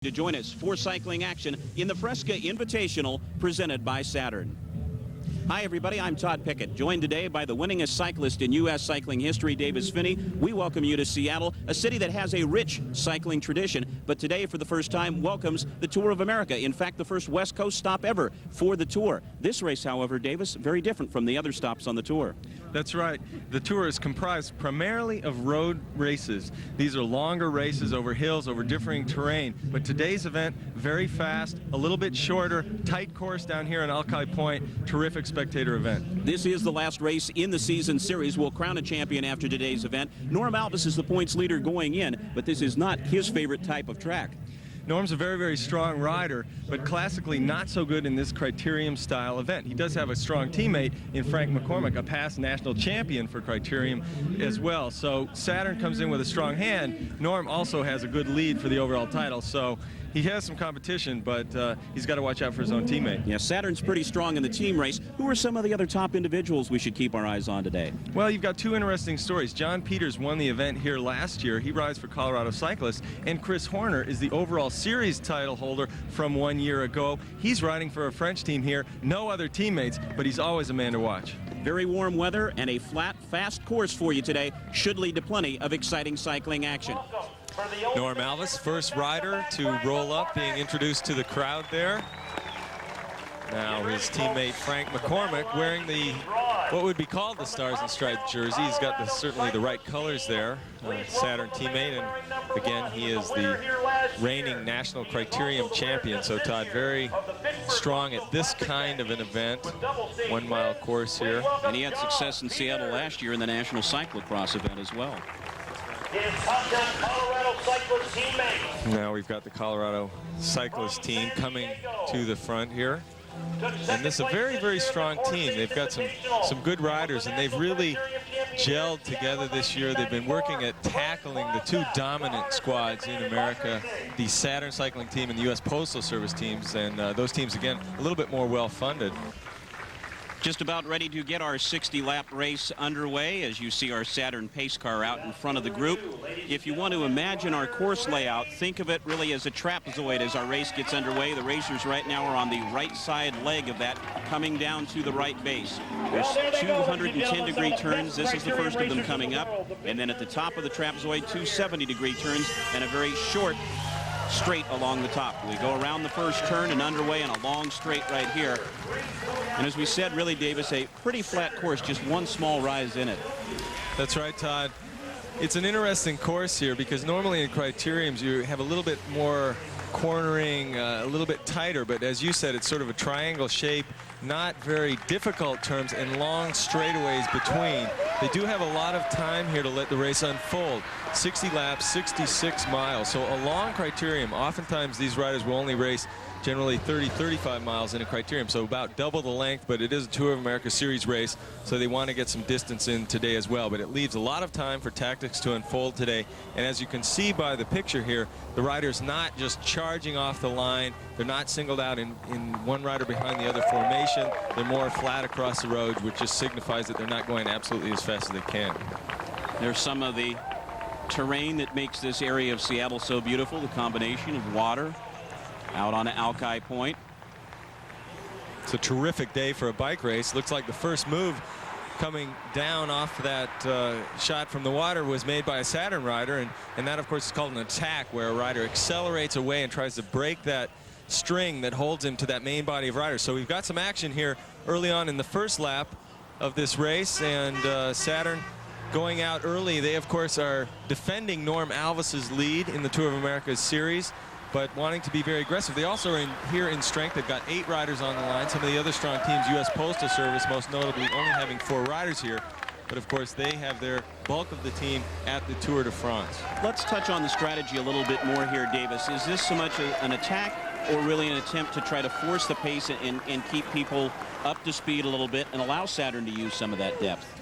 To join us for cycling action in the Fresca Invitational presented by Saturn. Hi everybody, I'm Todd Pickett, joined today by the winningest cyclist in U.S. cycling history, Davis Phinney. We welcome you to Seattle, a city that has a rich cycling tradition, but today for the first time welcomes the Tour of America. In fact, the first West Coast stop ever for the Tour. This race, however, Davis, very different from the other stops on the Tour. That's right. The Tour is comprised primarily of road races. These are longer races over hills, over differing terrain. But today's event, very fast, a little bit shorter, tight course down here on Alki Point. Terrific spectator event. This is the last race in the season series. We'll crown a champion after today's event. Norm Alvis is the points leader going in, but this is not his favorite type of track. Norm's a very, very strong rider, but classically not so good in this Criterium-style event. He does have a strong teammate in Frank McCormick, a past national champion for Criterium as well. So Saturn comes in with a strong hand. Norm also has a good lead for the overall title, so he has some competition, but he's got to watch out for his own teammate. Yeah, Saturn's pretty strong in the team race. Who are some of the other top individuals we should keep our eyes on today? Well, you've got two interesting stories. John Peters won the event here last year. He rides for Colorado Cyclists, and Chris Horner is the overall series title holder from 1 year ago. He's riding for a French team here. No other teammates, but he's always a man to watch. Very warm weather and a flat, fast course for you today should lead to plenty of exciting cycling action. Norm Alvis, first rider to roll up, being introduced to the crowd there. Now his teammate Frank McCormick wearing the what would be called the Stars and Stripes jersey. He's got certainly the right colors there. Saturn teammate, and again he is the reigning national Criterium champion. So Todd, very strong at this kind of an event. 1 mile course here. And he had success in Seattle last year in the National Cyclocross event as well. Now we've got the Colorado Cyclist team coming to the front here. And this is a very, very strong team. They've got some good riders, and they've really gelled together this year. They've been working at tackling the two dominant squads in America, the Saturn cycling team and the U.S. Postal Service teams, and those teams, again, a little bit more well-funded. Just about ready to get our 60-lap race underway as you see our Saturn pace car out in front of the group. If you want to imagine our course layout, think of it really as a trapezoid as our race gets underway. The racers right now are on the right side leg of that, coming down to the right base. There's 210-degree turns. This is the first of them coming up. And then at the top of the trapezoid, 270-degree turns and a very short straight along the top. We go around the first turn and underway in a long straight right here. And as we said, really, Davis, a pretty flat course, just one small rise in it. That's right, Todd. It's an interesting course here because normally in Criteriums you have a little bit more cornering, a little bit tighter, but as you said, it's sort of a triangle shape, not very difficult turns, and long straightaways between. They do have a lot of time here to let the race unfold. 60 laps, 66 miles. So a long Criterium, oftentimes these riders will only race generally 30-35 miles in a Criterium, so about double the length, but it is a Tour of America Series race, so they want to get some distance in today as well. But it leaves a lot of time for tactics to unfold today, and as you can see by the picture here, the riders not just charging off the line. They're not singled out in one rider behind the other formation. They're more flat across the road, which just signifies that they're not going absolutely as fast as they can. There's some of the terrain that makes this area of Seattle so beautiful, the combination of water out on Alki Point. It's a terrific day for a bike race. Looks like the first move coming down off that shot from the water was made by a Saturn rider, and that of course is called an attack, where a rider accelerates away and tries to break that string that holds him to that main body of riders. So we've got some action here early on in the first lap of this race, and Saturn going out early. They of course are defending Norm Alvis's lead in the Tour of America Series, but wanting to be very aggressive. They also are here in strength. They've got 8 riders on the line. Some of the other strong teams, U.S. Postal Service most notably, only having 4 riders here. But of course they have their bulk of the team at the Tour de France. Let's touch on the strategy a little bit more here, Davis. Is this so much an attack or really an attempt to try to force the pace and keep people up to speed a little bit and allow Saturn to use some of that depth?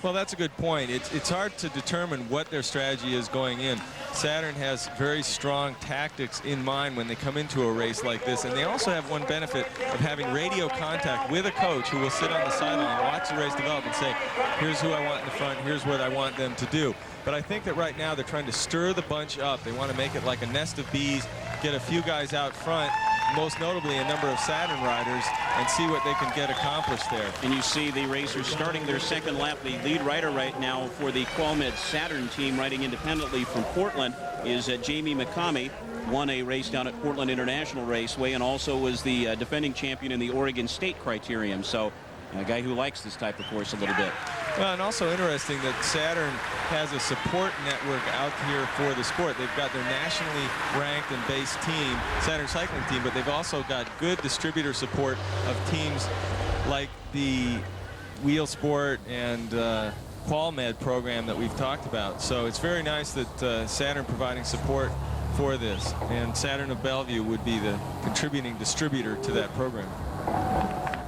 Well, that's a good point. It's hard to determine what their strategy is going in. Saturn has very strong tactics in mind when they come into a race like this, and they also have one benefit of having radio contact with a coach who will sit on the sideline, watch the race develop, and say, here's who I want in the front, here's what I want them to do. But I think that right now they're trying to stir the bunch up. They want to make it like a nest of bees, get a few guys out front, most notably a number of Saturn riders, and see what they can get accomplished there. And you see the racers starting their second lap. The lead rider right now for the Qualmed Saturn team, riding independently from Portland, is Jamie McCamey. Won a race down at Portland International Raceway and also was the defending champion in the Oregon State Criterium. So a guy who likes this type of course a little bit. Well, and also interesting that Saturn has a support network out here for the sport. They've got their nationally ranked and based team, Saturn cycling team, but they've also got good distributor support of teams like the Wheel Sport and Qualmed program that we've talked about. So it's very nice that Saturn providing support for this, and Saturn of Bellevue would be the contributing distributor to that program.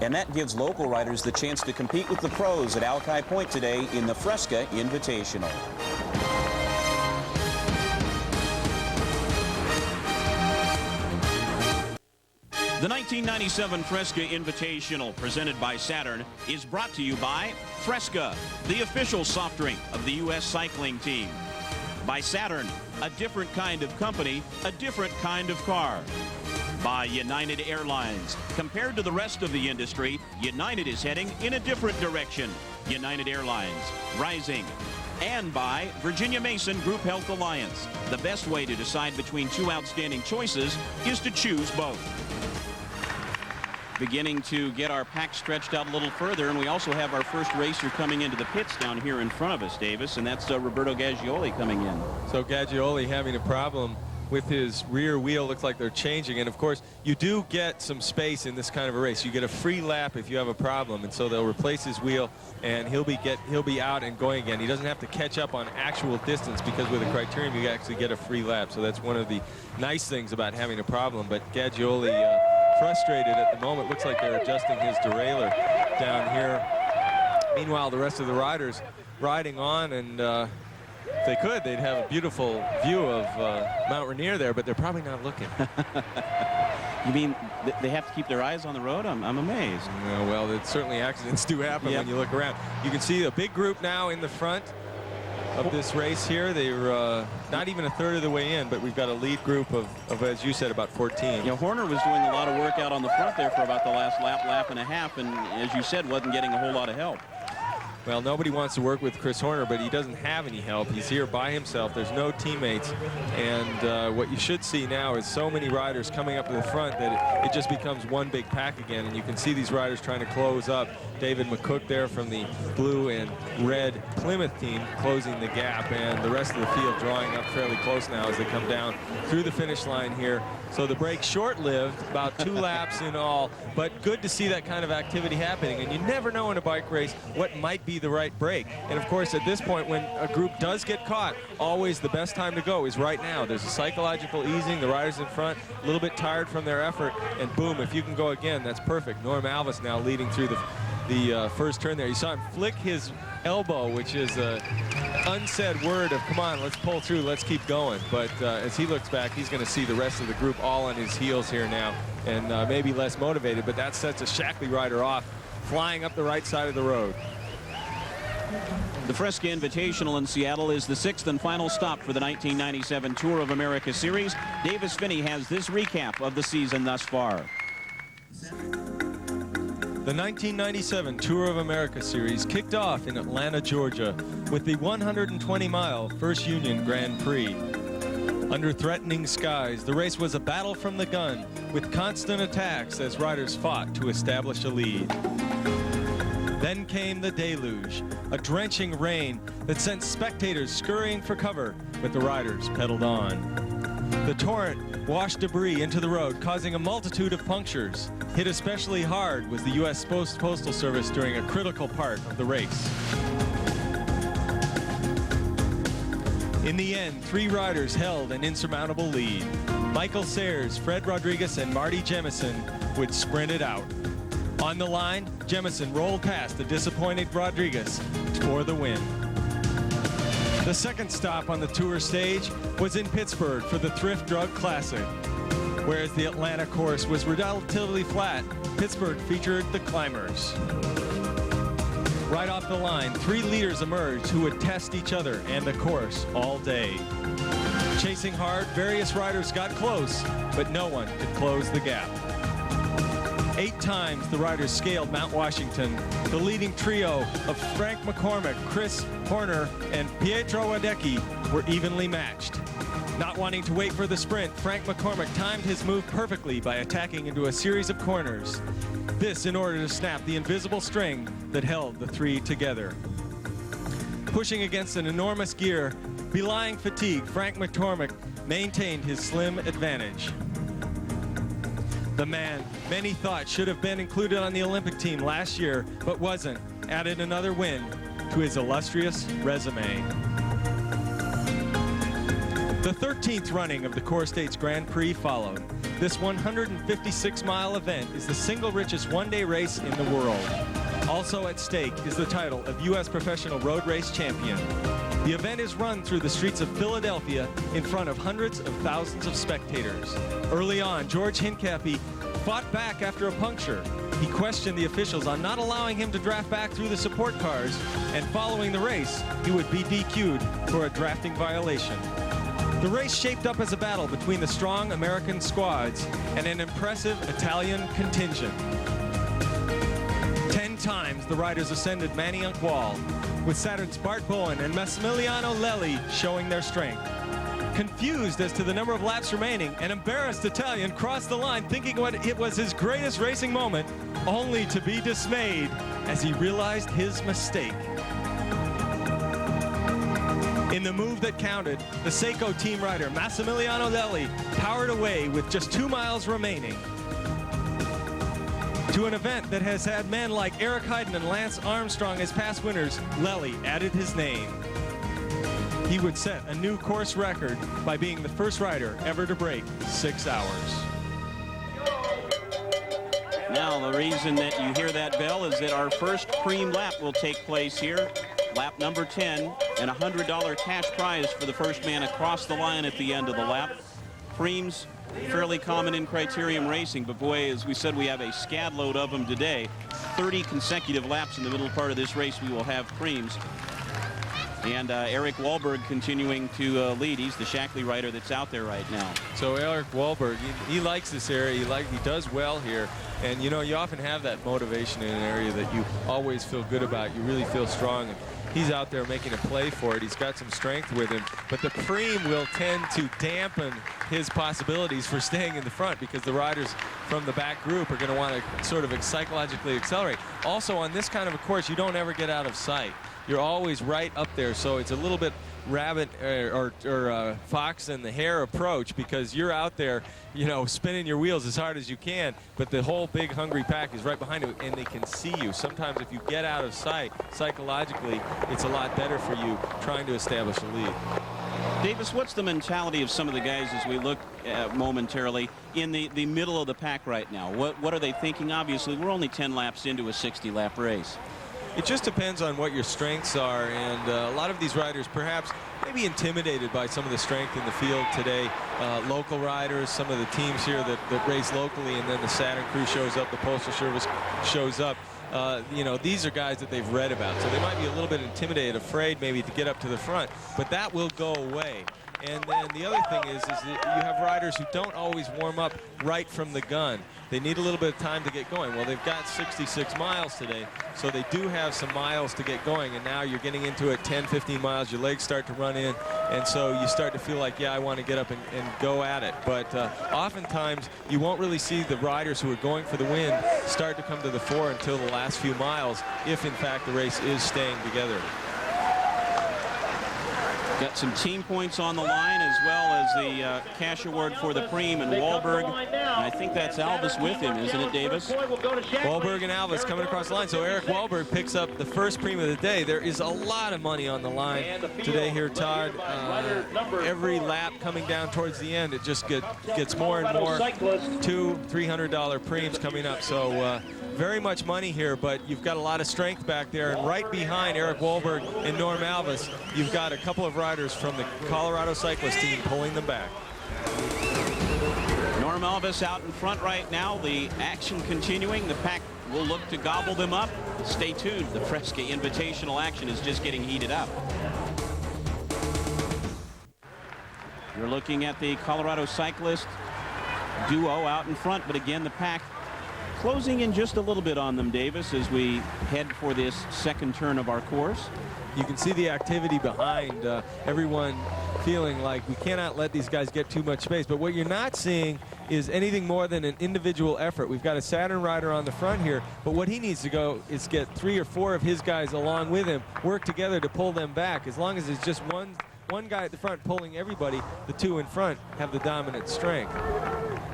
And that gives local riders the chance to compete with the pros at Alki Point today in the Fresca Invitational. The 1997 Fresca Invitational, presented by Saturn, is brought to you by Fresca, the official soft drink of the U.S. cycling team. By Saturn, a different kind of company, a different kind of car. By United Airlines. Compared to the rest of the industry, United is heading in a different direction. United Airlines, rising. And by Virginia Mason Group Health Alliance. The best way to decide between two outstanding choices is to choose both. Beginning to get our pack stretched out a little further, and we also have our first racer coming into the pits down here in front of us, Davis, and that's Roberto Gaggioli coming in. So Gaggioli having a problem with his rear wheel. Looks like they're changing, and of course you do get some space in this kind of a race. You get a free lap if you have a problem, and so they'll replace his wheel and he'll be out and going again. He doesn't have to catch up on actual distance, because with a Criterium you actually get a free lap. So that's one of the nice things about having a problem. But Gaggioli frustrated at the moment. Looks like they're adjusting his derailleur down here. Meanwhile, the rest of the riders riding on, and if they could, they'd have a beautiful view of Mount Rainier there, but they're probably not looking. You mean they have to keep their eyes on the road? I'm amazed. Yeah, well, certainly accidents do happen when you look around. You can see a big group now in the front of this race here. They're not even a third of the way in, but we've got a lead group of, as you said, about 14. You know, Horner was doing a lot of work out on the front there for about the last lap and a half, and as you said, wasn't getting a whole lot of help. Well, nobody wants to work with Chris Horner, but he doesn't have any help. He's here by himself. There's no teammates. And what you should see now is so many riders coming up to the front that it just becomes one big pack again. And you can see these riders trying to close up. David McCook there from the blue and red Plymouth team closing the gap, and the rest of the field drawing up fairly close now as they come down through the finish line here. So the break short-lived, about 2 laps in all, but good to see that kind of activity happening. And you never know in a bike race what might be the right break. And of course, at this point, when a group does get caught, always the best time to go is right now. There's a psychological easing. The riders in front a little bit tired from their effort, and boom, if you can go again, that's perfect. Norm Alvis now leading through the first turn there. You saw him flick his elbow, which is an unsaid word of, come on, let's pull through, let's keep going. But as he looks back, he's going to see the rest of the group all on his heels here now, and maybe less motivated, but that sets a Shackley rider off, flying up the right side of the road. The Fresca Invitational in Seattle is the 6th and final stop for the 1997 Tour of America Series. Davis Finney has this recap of the season thus far. The 1997 Tour of America Series kicked off in Atlanta, Georgia, with the 120-mile First Union Grand Prix. Under threatening skies, the race was a battle from the gun, with constant attacks as riders fought to establish a lead. Then came the deluge, a drenching rain that sent spectators scurrying for cover, but the riders pedaled on. The torrent washed debris into the road, causing a multitude of punctures. Hit especially hard was the U.S. Postal Service during a critical part of the race. In the end, 3 riders held an insurmountable lead. Michael Sayers, Fred Rodriguez, and Marty Jemison would sprint it out. On the line, Jemison rolled past the disappointed Rodriguez for the win. The second stop on the tour stage was in Pittsburgh for the Thrift Drug Classic. Whereas the Atlanta course was relatively flat, Pittsburgh featured the climbers. Right off the line, 3 leaders emerged who would test each other and the course all day. Chasing hard, various riders got close, but no one could close the gap. 8 times the riders scaled Mount Washington. The leading trio of Frank McCormick, Chris Horner, and Pietro Wadecki were evenly matched. Not wanting to wait for the sprint, Frank McCormick timed his move perfectly by attacking into a series of corners. This in order to snap the invisible string that held the 3 together. Pushing against an enormous gear, belying fatigue, Frank McCormick maintained his slim advantage. The man many thought should have been included on the Olympic team last year, but wasn't, added another win to his illustrious resume. The 13th running of the Core States Grand Prix followed. This 156-mile event is the single richest one-day race in the world. Also at stake is the title of U.S. Professional Road Race Champion. The event is run through the streets of Philadelphia in front of hundreds of thousands of spectators. Early on, George Hincapie fought back after a puncture. He questioned the officials on not allowing him to draft back through the support cars, and following the race, he would be DQ'd for a drafting violation. The race shaped up as a battle between the strong American squads and an impressive Italian contingent. 10 times the riders ascended Manayunk Wall, with Saturn's Bart Bowen and Massimiliano Lelli showing their strength. Confused as to the number of laps remaining, an embarrassed Italian crossed the line thinking it was his greatest racing moment, only to be dismayed as he realized his mistake. In the move that counted, the Seiko team rider Massimiliano Lelli powered away with just 2 miles remaining. To an event that has had men like Eric Heiden and Lance Armstrong as past winners, Lelli added his name. He would set a new course record by being the first rider ever to break 6 hours. Now, the reason that you hear that bell is that our first cream lap will take place here. Lap number 10, and a $100 cash prize for the first man across the line at the end of the lap. Creams, fairly common in criterium racing, but boy, as we said, we have a scad load of them today. 30 consecutive laps in the middle part of this race, we will have creams. And Eric Wahlberg continuing to lead. He's the Shackley rider that's out there right now. So Eric Wahlberg, he likes this area. He does well here. And, you know, you often have that motivation in an area that you always feel good about. You really feel strong. And he's out there making a play for it. He's got some strength with him. But the cream will tend to dampen his possibilities for staying in the front because the riders from the back group are going to want to sort of psychologically accelerate. Also, on this kind of a course, you don't ever get out of sight. You're always right up there, so it's a little bit rabbit or fox and the hare approach because you're out there, you know, spinning your wheels as hard as you can, but the whole big hungry pack is right behind you and they can see you. Sometimes if you get out of sight, psychologically, it's a lot better for you trying to establish a lead. Davis, what's the mentality of some of the guys as we look momentarily in the middle of the pack right now? What are they thinking? Obviously, we're only 10 laps into a 60-lap race. It just depends on what your strengths are, and a lot of these riders perhaps maybe intimidated by some of the strength in the field today. Local riders, some of the teams here that race locally, and then the Saturn crew shows up, the Postal Service shows up. You know, these are guys that they've read about, so they might be a little bit intimidated, afraid maybe to get up to the front, but that will go away. And then the other thing is that you have riders who don't always warm up right from the gun. They need a little bit of time to get going. Well, they've got 66 miles today, so they do have some miles to get going, and now you're getting into it 10, 15 miles, your legs start to run in, and so you start to feel like, yeah, I want to get up and go at it. But oftentimes, you won't really see the riders who are going for the win start to come to the fore until the last few miles, if in fact the race is staying together. Got some team points on the line as well as the cash award for the cream, and Wahlberg, and I think that's Alvis with him, isn't it, Davis? Wahlberg and Alvis coming across the line. So Eric Wahlberg picks up the first cream of the day. There is a lot of money on the line today here, Todd. Every lap coming down towards the end, it just gets more and more. $200-300 preems coming up. So very much money here, but you've got a lot of strength back there, and right behind Eric Wahlberg and Norm Alvis, you've got a couple of riders from the Colorado cyclist team pulling them back. Norm Alvis out in front right now. The action continuing. The pack will look to gobble them up. Stay tuned. The Fresca Invitational action is just getting heated up. You're looking at the Colorado cyclist duo out in front, but again, the pack closing in just a little bit on them, Davis, as we head for this second turn of our course. You can see the activity behind everyone feeling like we cannot let these guys get too much space. But what you're not seeing is anything more than an individual effort. We've got a Saturn rider on the front here, but what he needs to go is get 3 or 4 of his guys along with him, work together to pull them back. As long as it's just one guy at the front pulling everybody, the 2 in front have the dominant strength.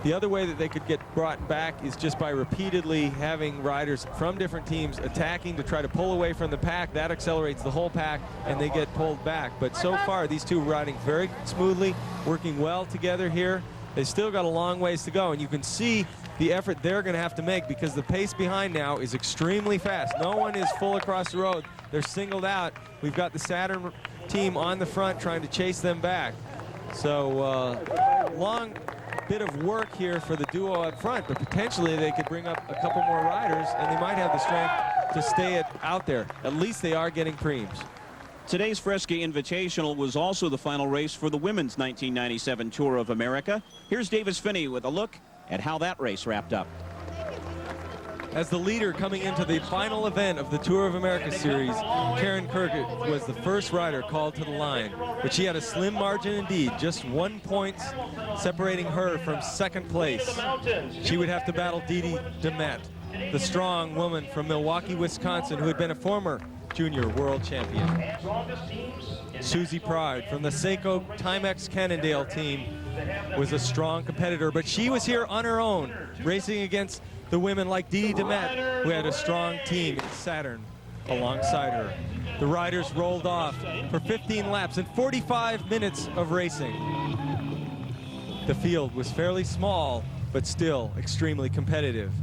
The other way that they could get brought back is just by repeatedly having riders from different teams attacking to try to pull away from the pack. That accelerates the whole pack and they get pulled back. But so far, these two riding very smoothly, working well together here. They still got a long ways to go, and you can see the effort they're going to have to make because the pace behind now is extremely fast. No one is full across the road. They're singled out. We've got the Saturn team on the front trying to chase them back. So long bit of work here for the duo up front, but potentially they could bring up a couple more riders and they might have the strength to stay out there. At least they are getting preems. Today's Fresca Invitational was also the final race for the Women's 1997 Tour of America. Here's Davis Finney with a look at how that race wrapped up. As the leader coming into the final event of the Tour of America series, Karen Kirk was the first rider called to the line, but she had a slim margin indeed, just 1 point separating her from second place. She would have to battle Didi Demet, the strong woman from Milwaukee, Wisconsin, who had been a former junior world champion. Susie Pride from the Seiko Timex Cannondale team was a strong competitor, but she was here on her own, racing against the women like Didi Demet, who had a strong team in Saturn alongside her. The riders rolled off for 15 laps and 45 minutes of racing. The field was fairly small, but still extremely competitive.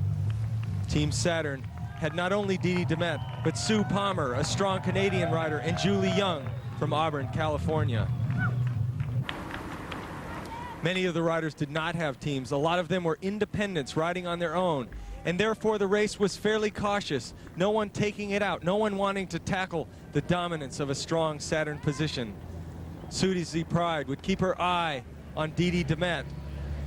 Team Saturn had not only Didi Demet, but Sue Palmer, a strong Canadian rider, and Julie Young from Auburn, California. Many of the riders did not have teams. A lot of them were independents riding on their own, and therefore the race was fairly cautious. No one taking it out, no one wanting to tackle the dominance of a strong Saturn position. Susie Pride would keep her eye on Didi Demet,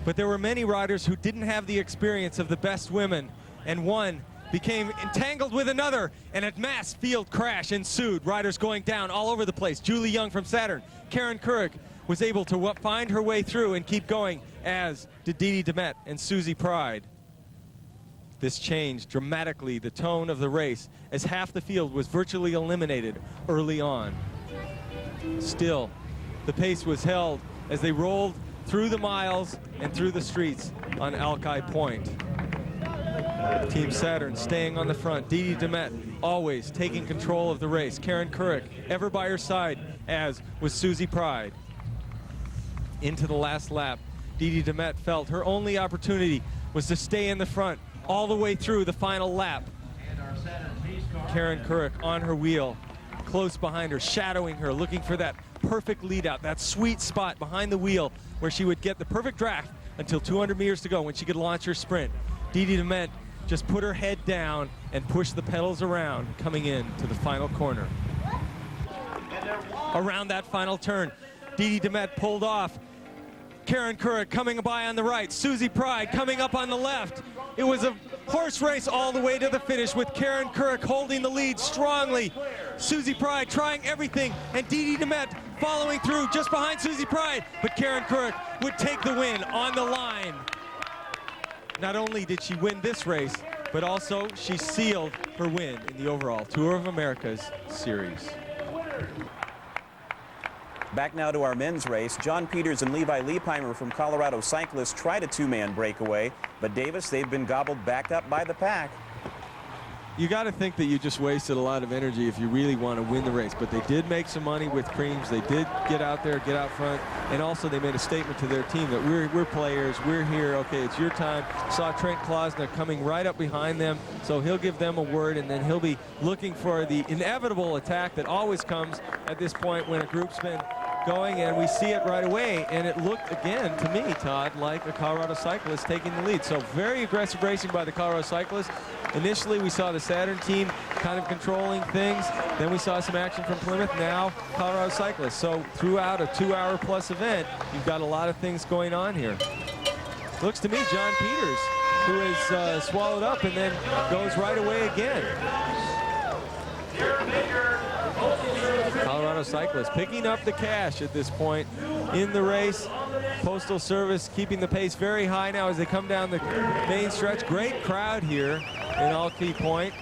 but there were many riders who didn't have the experience of the best women, and one became entangled with another, and a mass field crash ensued. Riders going down all over the place. Julie Young from Saturn, Karen Couric was able to find her way through and keep going, as did Didi Demet and Susie Pride. This changed dramatically the tone of the race, as half the field was virtually eliminated early on. Still, the pace was held as they rolled through the miles and through the streets on Alki Point. Team Saturn staying on the front. Didi Demet always taking control of the race. Karen Couric ever by her side, as was Susie Pride. Into the last lap, Didi Demet felt her only opportunity was to stay in the front all the way through the final lap. Karen Couric on her wheel, close behind her, shadowing her, looking for that perfect lead out, that sweet spot behind the wheel where she would get the perfect draft until 200 meters to go when she could launch her sprint. Didi Demet just put her head down and push the pedals around, coming in to the final corner. Around that final turn, Didi Demet pulled off. Karen Couric coming by on the right, Susie Pride coming up on the left. It was a horse race all the way to the finish, with Karen Couric holding the lead strongly. Susie Pride trying everything, and Didi Demet following through just behind Susie Pride, but Karen Couric would take the win on the line. Not only did she win this race, but also she sealed her win in the overall Tour of America's series. Back now to our men's race. John Peters and Levi Leipheimer from Colorado Cyclists tried a two-man breakaway, but Davis, they've been gobbled back up by the pack. You got to think that you just wasted a lot of energy if you really want to win the race, but they did make some money with creams. They did get out there, get out front, and also they made a statement to their team that we're players, we're here, okay, it's your time. Saw Trent Klausner coming right up behind them, so he'll give them a word, and then he'll be looking for the inevitable attack that always comes at this point when a group's been going, and we see it right away. And it looked, again, to me, Todd, like a Colorado cyclist taking the lead. So very aggressive racing by the Colorado cyclists. Initially, we saw the Saturn team kind of controlling things. Then we saw some action from Plymouth. Now, Colorado cyclists. So throughout a 2-hour-plus event, you've got a lot of things going on here. Looks to me, John Peters, who is swallowed up and then goes right away again. Colorado cyclists picking up the cash at this point in the race. Postal Service keeping the pace very high now as they come down the main stretch. Great crowd here in Alki Point.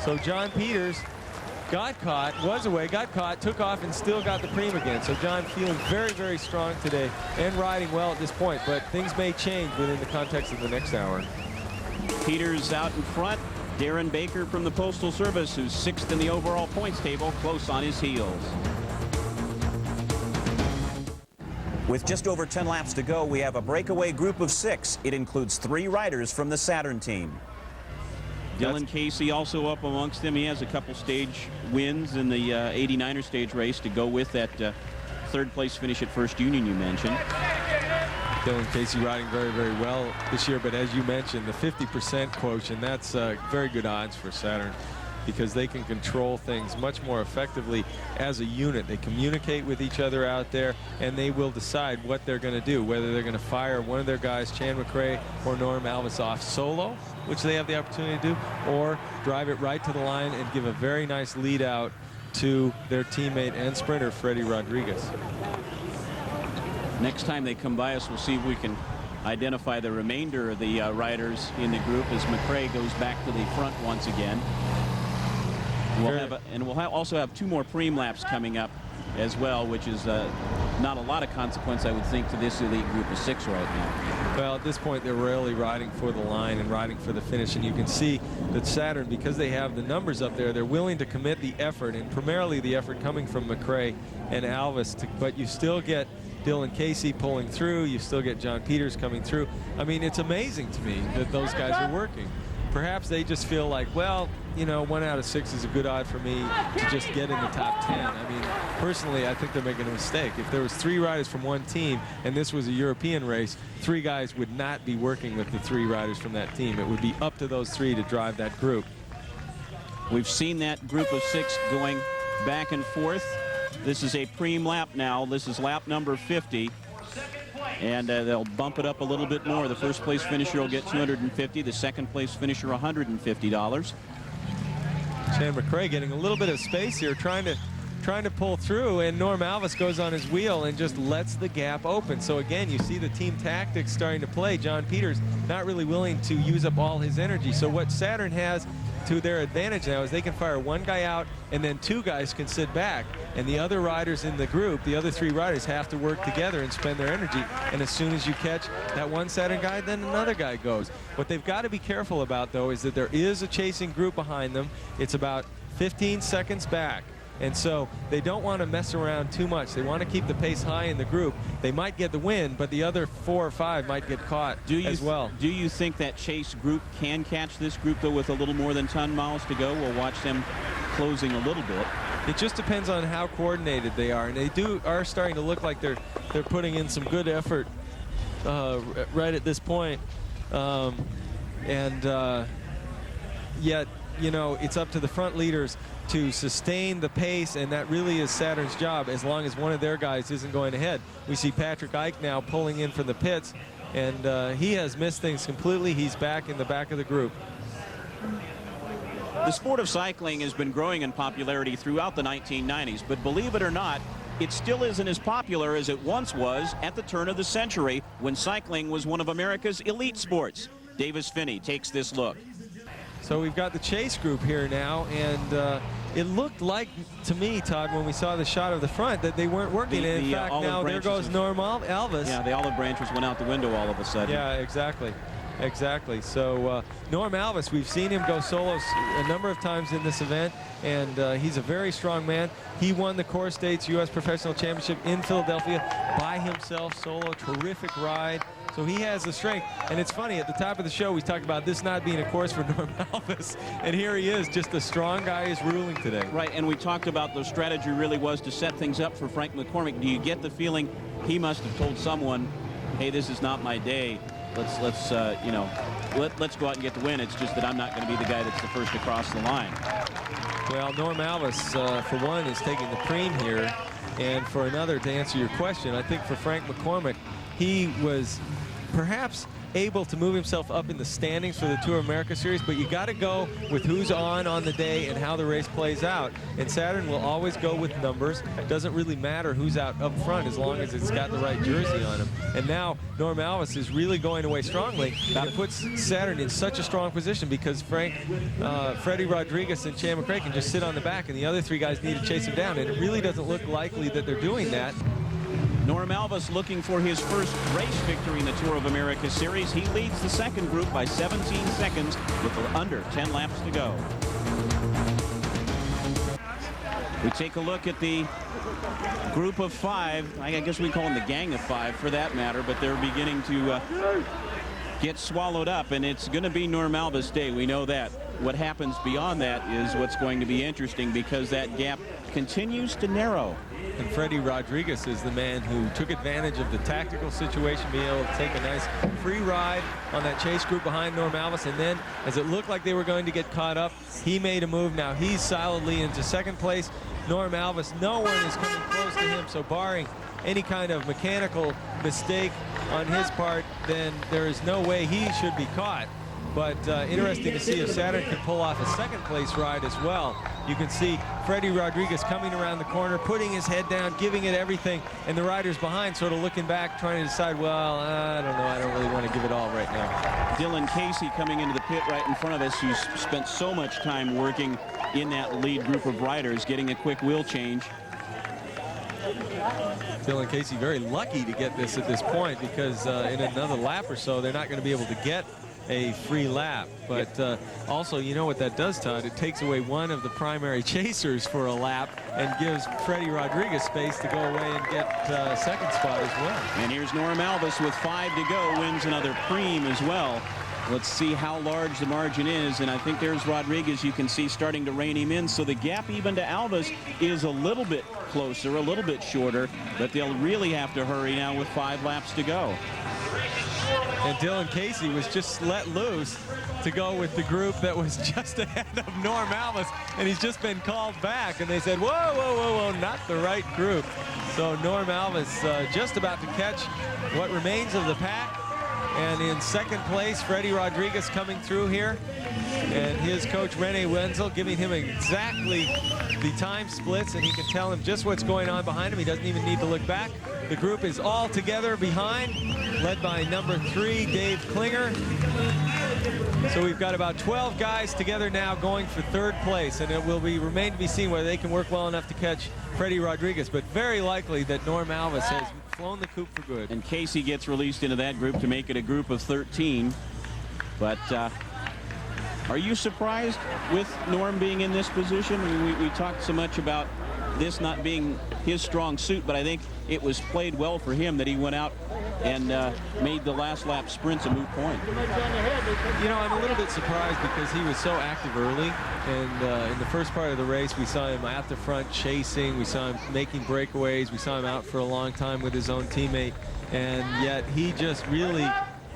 So John Peters got caught, was away, got caught, took off, and still got the preem again. So John feeling very, very strong today and riding well at this point, but things may change within the context of the next hour. Peters out in front. Darren Baker from the Postal Service, who's 6th in the overall points table, close on his heels. With just over 10 laps to go, we have a breakaway group of 6. It includes 3 riders from the Saturn team. Dylan Casey also up amongst them. He has a couple stage wins in the 89er stage race to go with that 3rd place finish at First Union you mentioned. Dylan Casey riding very, very well this year, but as you mentioned, the 50% quotient, that's very good odds for Saturn because they can control things much more effectively as a unit. They communicate with each other out there, and they will decide what they're going to do, whether they're going to fire one of their guys, Chan McRae or Norm Alvis, off solo, which they have the opportunity to do, or drive it right to the line and give a very nice lead out to their teammate and sprinter, Freddie Rodriguez. Next time they come by us, we'll see if we can identify the remainder of the riders in the group as McRae goes back to the front once again. We'll also have 2 more preem laps coming up as well, which is not a lot of consequence, I would think, to this elite group of 6 right now. Well, at this point, they're really riding for the line and riding for the finish, and you can see that Saturn, because they have the numbers up there, they're willing to commit the effort, and primarily the effort coming from McRae and Alvis, but you still get Dylan Casey pulling through. You still get John Peters coming through. I mean, it's amazing to me that those guys are working. Perhaps they just feel like, well, you know, 1 out of 6 is a good odd for me to just get in the top 10. I mean, personally, I think they're making a mistake. If there was 3 riders from one team and this was a European race, 3 guys would not be working with the 3 riders from that team. It would be up to those 3 to drive that group. We've seen that group of 6 going back and forth. This is a preem lap now. This is lap number 50. And they'll bump it up a little bit more. The first place finisher will get $250. The second place finisher, $150. Chan McRae getting a little bit of space here, trying to pull through, and Norm Alvis goes on his wheel and just lets the gap open. So again, you see the team tactics starting to play. John Peters not really willing to use up all his energy. So what Saturn has to their advantage now is they can fire 1 guy out and then 2 guys can sit back, and the other riders in the group, the other 3 riders, have to work together and spend their energy, and as soon as you catch that one Saturn guy, then another guy goes. What they've got to be careful about, though, is that there is a chasing group behind them. It's about 15 seconds back. And so they don't want to mess around too much. They want to keep the pace high in the group. They might get the win, but the other 4 or 5 might get caught as well. Do you think that chase group can catch this group, though, with a little more than 10 miles to go? We'll watch them closing a little bit. It just depends on how coordinated they are, and they are starting to look like they're putting in some good effort right at this point. Yet, you know, it's up to the front leaders to sustain the pace, and that really is Saturn's job as long as one of their guys isn't going ahead. We see Patrick Ike now pulling in from the pits, and he has missed things completely. He's back in the back of the group. The sport of cycling has been growing in popularity throughout the 1990s, but believe it or not, it still isn't as popular as it once was at the turn of the century when cycling was one of America's elite sports. Davis Finney takes this look. So we've got the chase group here now, and it looked like, to me, Todd, when we saw the shot of the front, that they weren't working. In fact, now there goes Norm Alvis. Yeah, the olive branches went out the window all of a sudden. Yeah, exactly. Exactly. So Norm Alvis, we've seen him go solo a number of times in this event, and he's a very strong man. He won the Core States U.S. Professional Championship in Philadelphia by himself, solo. Terrific ride. So he has the strength. And it's funny, at the top of the show, we talked about this not being a course for Norm Alvis. And here he is, just a strong guy is ruling today. Right, and we talked about the strategy really was to set things up for Frank McCormick. Do you get the feeling he must have told someone, hey, this is not my day. Let's go out and get the win. It's just that I'm not going to be the guy that's the first to cross the line. Well, Norm Alvis, for one, is taking the cream here. And for another, to answer your question, I think for Frank McCormick, he was perhaps able to move himself up in the standings for the Tour of America Series, but you got to go with who's on the day and how the race plays out. And Saturn will always go with numbers. It doesn't really matter who's out up front as long as it's got the right jersey on him. And now Norm Alvis is really going away strongly. That puts Saturn in such a strong position because Freddie Rodriguez and Chan McRae can just sit on the back, and the other three guys need to chase him down. And it really doesn't look likely that they're doing that. Norm Alvis looking for his first race victory in the Tour of America Series. He leads the second group by 17 seconds with under 10 laps to go. We take a look at the group of 5. I guess we call them the gang of 5 for that matter, but they're beginning to get swallowed up, and it's going to be Norm Alvis' day. We know that. What happens beyond that is what's going to be interesting because that gap continues to narrow. And Freddie Rodriguez is the man who took advantage of the tactical situation, being able to take a nice free ride on that chase group behind Norm Alvis. And then, as it looked like they were going to get caught up, he made a move. Now he's solidly into second place. Norm Alvis, no one is coming close to him. So barring any kind of mechanical mistake on his part, then there is no way he should be caught. But interesting to see if Saturn can pull off a second place ride as well. You can see Freddie Rodriguez coming around the corner, putting his head down, giving it everything, and the riders behind sort of looking back, trying to decide, well, I don't know, I don't really want to give it all right now. Dylan Casey coming into the pit right in front of us, who's spent so much time working in that lead group of riders, getting a quick wheel change. Dylan Casey very lucky to get this at this point because in another lap or so, they're not going to be able to get a free lap. But also, you know what that does, Todd? It takes away one of the primary chasers for a lap and gives Freddie Rodriguez space to go away and get second spot as well. And here's Norm Alvis with 5 to go, wins another preem as well. Let's see how large the margin is, and I think there's Rodriguez, you can see, starting to rein him in. So the gap even to Alvis is a little bit closer, a little bit shorter, but they'll really have to hurry now with 5 laps to go. And Dylan Casey was just let loose to go with the group that was just ahead of Norm Alvis, and he's just been called back, and they said, whoa, whoa, whoa, whoa, not the right group. So Norm Alvis just about to catch what remains of the pack. And in second place, Freddie Rodriguez coming through here. And his coach, Rene Wenzel, giving him exactly the time splits, and he can tell him just what's going on behind him. He doesn't even need to look back. The group is all together behind, led by number 3, Dave Klinger. So we've got about 12 guys together now going for third place, and it will remain to be seen whether they can work well enough to catch Freddie Rodriguez, but very likely that Norm Alvis has flown the coop for good. And Casey gets released into that group to make it a group of 13. But are you surprised with Norm being in this position? I mean, we talked so much about this not being his strong suit, but I think it was played well for him that he went out and made the last lap sprints a moot point. You know, I'm a little bit surprised because he was so active early, and in the first part of the race we saw him at the front chasing, we saw him making breakaways, we saw him out for a long time with his own teammate, and yet he just really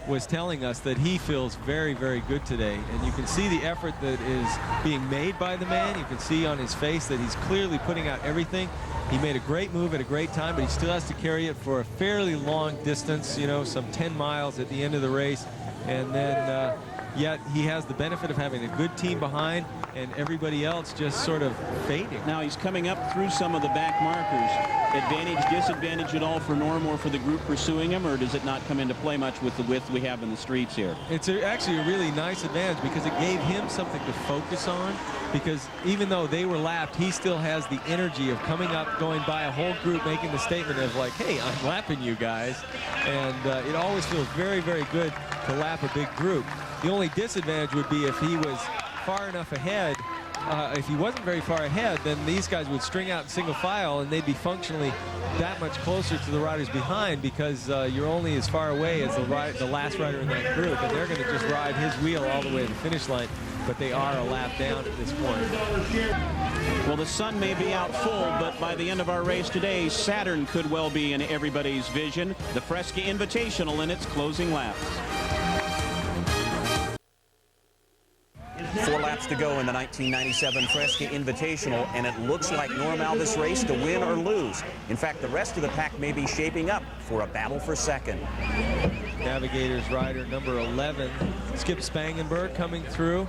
was telling us that he feels very, very good today. And you can see the effort that is being made by the man. You can see on his face that he's clearly putting out everything. He made a great move at a great time, but he still has to carry it for a fairly long distance, you know, some 10 miles at the end of the race. And then yet he has the benefit of having a good team behind and everybody else just sort of fading. Now he's coming up through some of the back markers. Advantage, disadvantage at all for Norm or for the group pursuing him, or does it not come into play much with the width we have in the streets here? It's actually a really nice advantage because it gave him something to focus on, because even though they were lapped, he still has the energy of coming up, going by a whole group, making the statement of like, hey, I'm lapping you guys. And it always feels very, very good to lap a big group. The only disadvantage would be if he was far enough ahead if he wasn't very far ahead, then these guys would string out in single file, and they'd be functionally that much closer to the riders behind, because you're only as far away as the last rider in that group, and they're going to just ride his wheel all the way to the finish line, but they are a lap down at this point. Well, the sun may be out full, but by the end of our race today, Saturn could well be in everybody's vision. The Fresca Invitational in its closing laps. 4 laps to go in the 1997 Fresca Invitational, and it looks like Norm Alvis' race to win or lose. In fact, the rest of the pack may be shaping up for a battle for second. Navigators rider number 11, Skip Spangenberg, coming through,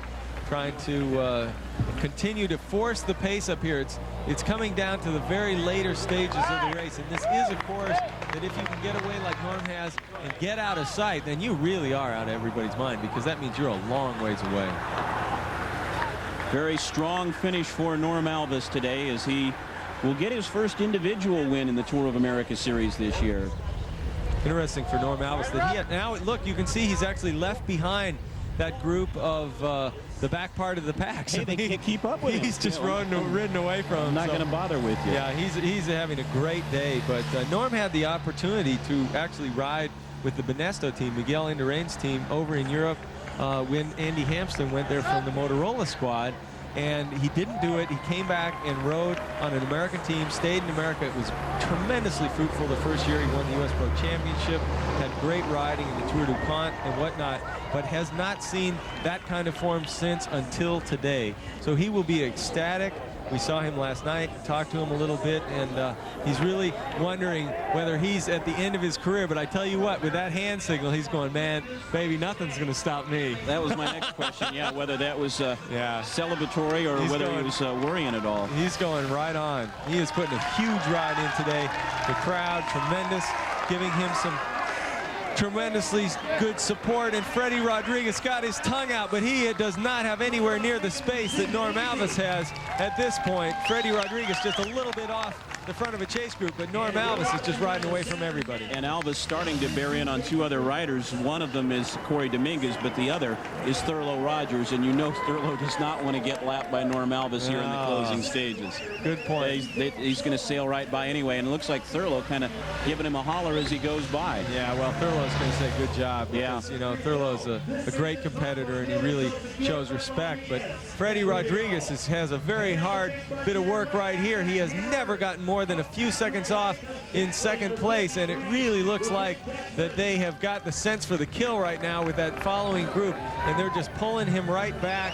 trying to continue to force the pace up here. It's coming down to the very later stages of the race, and this is a course that if you can get away like Norm has and get out of sight, then you really are out of everybody's mind, because that means you're a long ways away. Very strong finish for Norm Alvis today, as he will get his first individual win in the Tour of America Series this year. Interesting for Norm Alvis that he had, now look, you can see he's actually left behind that group of the back part of the pack. So they can't keep up with him. He's just ridden away from him. I'm not going to bother with you. Yeah, he's having a great day, but Norm had the opportunity to actually ride with the Benesto team, Miguel Indurain's team, over in Europe when Andy Hampston went there from the Motorola squad, and he didn't do it. He came back and rode on an American team, stayed in America. It was tremendously fruitful the first year. He won the U.S. Pro Championship, had great riding in the Tour du Pont and whatnot, but has not seen that kind of form since until today. So he will be ecstatic. We saw him last night, talked to him a little bit, and he's really wondering whether he's at the end of his career. But I tell you what, with that hand signal, he's going, man, baby, nothing's going to stop me. That was my next question, yeah, whether that was celebratory or whether he was worrying at all. He's going right on. He is putting a huge ride in today. The crowd, tremendous, giving him some tremendously good support, and Freddie Rodriguez got his tongue out, but he does not have anywhere near the space that Norm Alvis has at this point. Freddie Rodriguez just a little bit off the front of a chase group, but Norm Alvis is just riding away from everybody. And Alvis starting to bear in on 2 other riders. One of them is Corey Dominguez, but the other is Thurlow Rogers, and you know Thurlow does not want to get lapped by Norm Alvis here in the closing stages. Good point. He's going to sail right by anyway, and it looks like Thurlow kind of giving him a holler as he goes by. Yeah, well, Thurlow's going to say good job because, you know, Thurlow's a great competitor, and he really shows respect. But Freddie Rodriguez has a very hard bit of work right here. He has never gotten more than a few seconds off in second place, and it really looks like that they have got the sense for the kill right now with that following group, and they're just pulling him right back.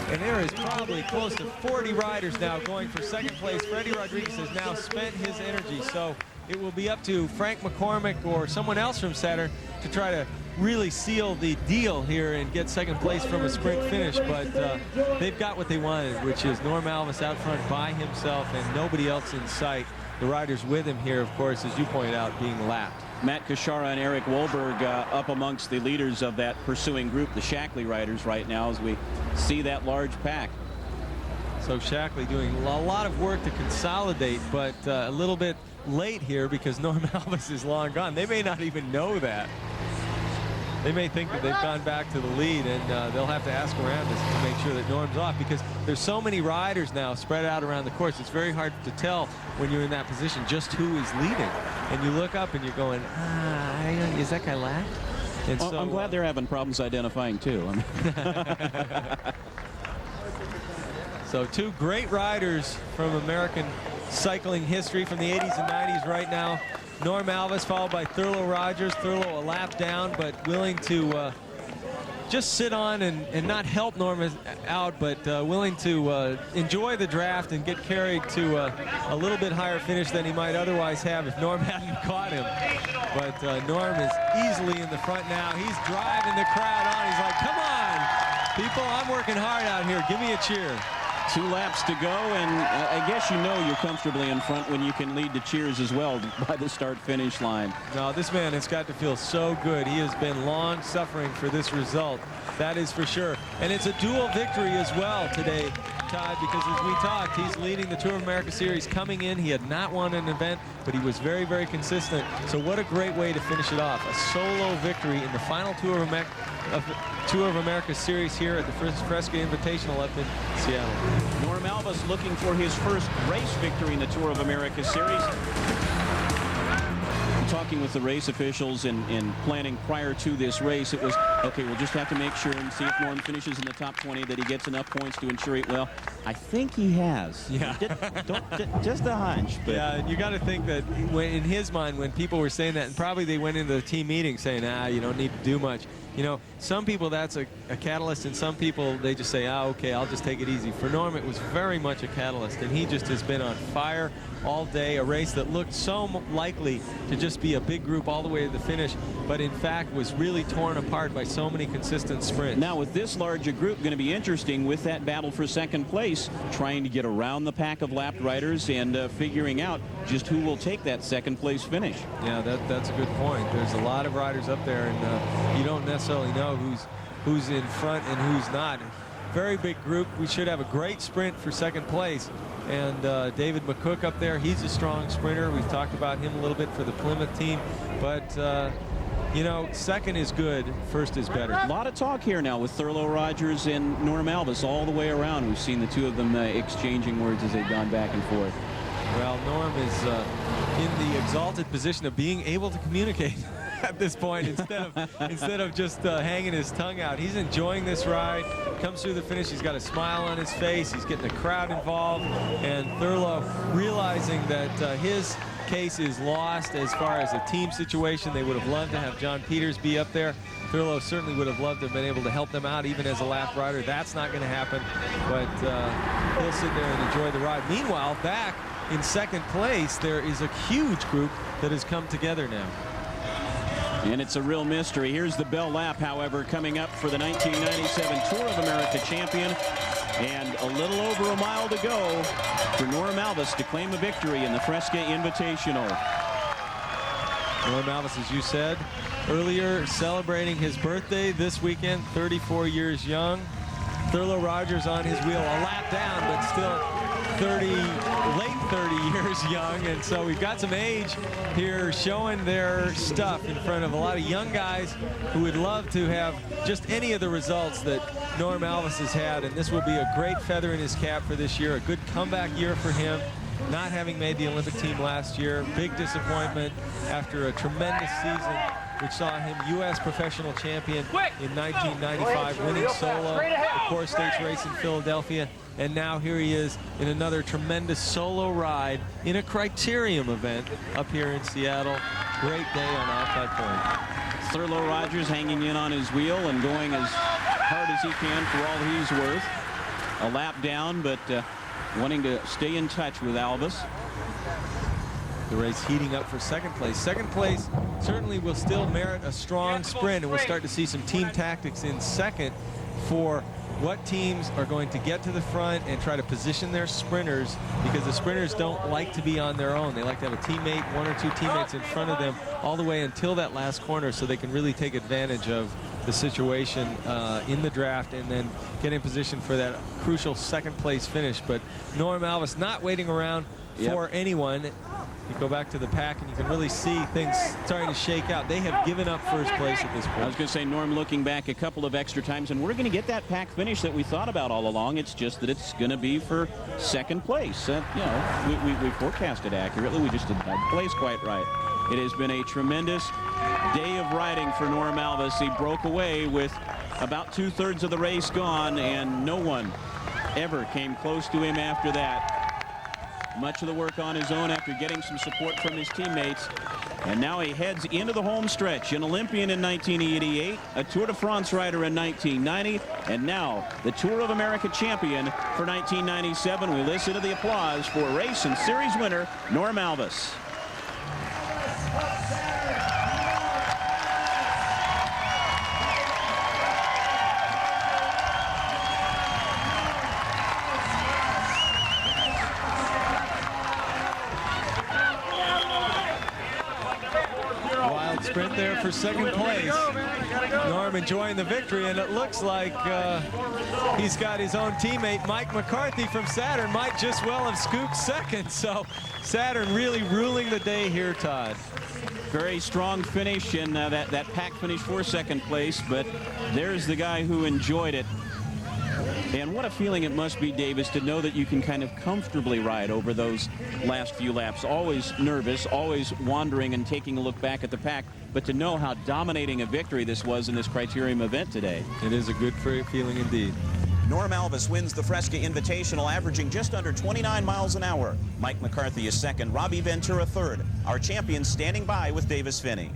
And there is probably close to 40 riders now going for second place. Freddie Rodriguez has now spent his energy, so it will be up to Frank McCormick or someone else from Saturn to try to really seal the deal here and get second place from a sprint finish. But they've got what they wanted, which is Norm Alvis out front by himself and nobody else in sight. The riders with him here, of course, as you pointed out, being lapped. Matt Kashara and Eric Wolberg up amongst the leaders of that pursuing group, the Shackley riders, right now as we see that large pack. So Shackley doing a lot of work to consolidate, but a little bit late here because Norm Alvis is long gone. They may not even know that. They may think that they've gone back to the lead, and they'll have to ask around to make sure that Norm's off, because there's so many riders now spread out around the course. It's very hard to tell when you're in that position just who is leading. And you look up and you're going, is that guy lapped? And so, I'm glad they're having problems identifying too. So 2 great riders from American cycling history from the 80s and 90s right now. Norm Alvis followed by Thurlow Rogers. Thurlow a lap down, but willing to just sit on and not help Norm out, but willing to enjoy the draft and get carried to a little bit higher finish than he might otherwise have if Norm hadn't caught him. But Norm is easily in the front now. He's driving the crowd on. He's like, come on, people, I'm working hard out here. Give me a cheer. 2 laps to go, and I guess you know you're comfortably in front when you can lead to cheers as well by the start-finish line. No, this man has got to feel so good. He has been long suffering for this result. That is for sure. And it's a dual victory as well today Todd, because as we talked, he's leading the Tour of America Series coming in. He had not won an event, but he was very, very consistent. So what a great way to finish it off. A solo victory in the final Tour of America Series here at the Fresca Invitational up in Seattle. Norm Alvis looking for his first race victory in the Tour of America Series. Talking with the race officials and planning prior to this race, it was, okay, we'll just have to make sure and see if Norm finishes in the top 20, that he gets enough points to ensure it. Well, I think he has. Yeah. Just a hunch. But. Yeah, and you got to think that when, in his mind, when people were saying that, and probably they went into the team meeting saying, you don't need to do much. You know, some people that's a catalyst, and some people they just say, okay, I'll just take it easy. For Norm, it was very much a catalyst, and he just has been on fire all day. A race that looked so likely to just be a big group all the way to the finish, but in fact was really torn apart by so many consistent sprints. Now with this larger group, going to be interesting with that battle for second place, trying to get around the pack of lapped riders and figuring out just who will take that second place finish. Yeah, that's a good point. There's a lot of riders up there, and you don't necessarily know who's in front and who's not. Very big group. We should have a great sprint for second place. And David McCook up there, he's a strong sprinter. We've talked about him a little bit for the Plymouth team. But, you know, second is good, first is better. A lot of talk here now with Thurlow Rogers and Norm Alvis all the way around. We've seen the two of them exchanging words as they've gone back and forth. Well, Norm is in the exalted position of being able to communicate at this point instead of just hanging his tongue out. He's enjoying this ride. Comes through the finish, he's got a smile on his face. He's getting the crowd involved, and Thurlow realizing that his case is lost as far as a team situation. They would have loved to have John Peters be up there. Thurlow certainly would have loved to have been able to help them out even as a lap rider. That's not going to happen, but he'll sit there and enjoy the ride. Meanwhile, back in second place, there is a huge group that has come together now. And it's a real mystery. Here's the bell lap, however, coming up for the 1997 Tour of America champion. And a little over a mile to go for Norm Alvis to claim a victory in the Fresca Invitational. Norm Alvis, as you said earlier, celebrating his birthday this weekend, 34 years young. Thurlow Rogers on his wheel, a lap down, but still late 30 years young, and so we've got some age here showing their stuff in front of a lot of young guys who would love to have just any of the results that Norm Alvis has had, and this will be a great feather in his cap for this year, a good comeback year for him, not having made the Olympic team last year. Big disappointment after a tremendous season which saw him U.S. professional champion in 1995, winning solo the Core States race in Philadelphia. And now here he is in another tremendous solo ride in a Criterium event up here in Seattle. Great day on Outside Point. Thurlow Rogers hanging in on his wheel and going as hard as he can for all he's worth. A lap down, but wanting to stay in touch with Alvis. The race heating up for second place. Second place certainly will still merit a strong sprint, and we'll start to see some team tactics in second for what teams are going to get to the front and try to position their sprinters, because the sprinters don't like to be on their own. They like to have a teammate, one or two teammates in front of them all the way until that last corner, so they can really take advantage of the situation in the draft and then get in position for that crucial second place finish. But Norm Alvis not waiting around for anyone. You go back to the pack and you can really see things starting to shake out. They have given up first place at this point. I was going to say, Norm looking back a couple of extra times, and we're going to get that pack finish that we thought about all along. It's just that it's going to be for second place. You know, we forecasted accurately. We just didn't have the place quite right. It has been a tremendous day of riding for Norm Alvis. He broke away with about 2/3 of the race gone, and no one ever came close to him after that. Much of the work on his own after getting some support from his teammates. And now he heads into the home stretch. An Olympian in 1988, a Tour de France rider in 1990, and now the Tour of America champion for 1997. We listen to the applause for race and series winner, Norm Alvis. Sprint there for second place. Norm enjoying the victory, and it looks like he's got his own teammate, Mike McCarthy from Saturn, might just well have scooped second. So Saturn really ruling the day here, Todd. Very strong finish, and that pack finish for second place, but there's the guy who enjoyed it. And what a feeling it must be, Davis, to know that you can kind of comfortably ride over those last few laps. Always nervous, always wandering and taking a look back at the pack, but to know how dominating a victory this was in this Criterium event today. It is a good feeling indeed. Norm Alvis wins the Fresca Invitational, averaging just under 29 miles an hour. Mike McCarthy is second, Robbie Ventura third. Our champions standing by with Davis Finney.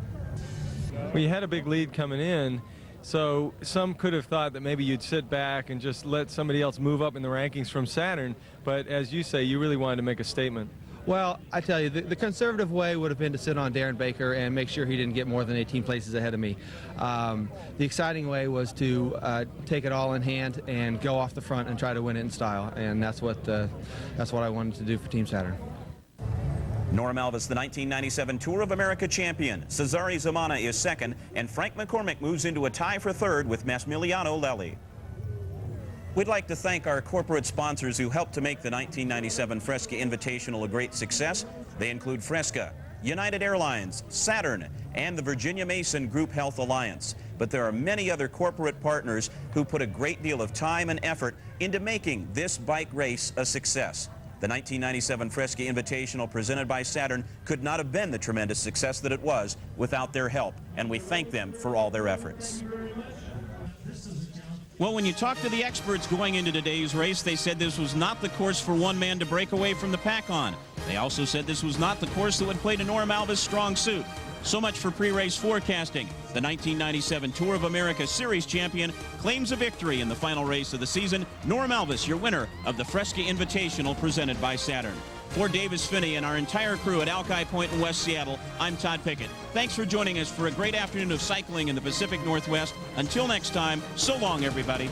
Well, you had a big lead coming in, so some could have thought that maybe you'd sit back and just let somebody else move up in the rankings from Saturn, but as you say, you really wanted to make a statement. Well, I tell you, the conservative way would have been to sit on Darren Baker and make sure he didn't get more than 18 places ahead of me. The exciting way was to take it all in hand and go off the front and try to win it in style, and that's what I wanted to do for Team Saturn. Norm Alvis, the 1997 Tour of America champion. Cesare Zamana is second, and Frank McCormick moves into a tie for third with Massimiliano Lelli. We'd like to thank our corporate sponsors who helped to make the 1997 Fresca Invitational a great success. They include Fresca, United Airlines, Saturn, and the Virginia Mason Group Health Alliance. But there are many other corporate partners who put a great deal of time and effort into making this bike race a success. The 1997 Fresca Invitational presented by Saturn could not have been the tremendous success that it was without their help, and we thank them for all their efforts. Well, when you talk to the experts going into today's race, they said this was not the course for one man to break away from the pack on. They also said this was not the course that would play to Norm Alvis' strong suit. So much for pre-race forecasting. The 1997 Tour of America Series champion claims a victory in the final race of the season. Norm Alvis, your winner of the Fresca Invitational presented by Saturn. For Davis Finney and our entire crew at Alki Point in West Seattle, I'm Todd Pickett. Thanks for joining us for a great afternoon of cycling in the Pacific Northwest. Until next time, so long, everybody.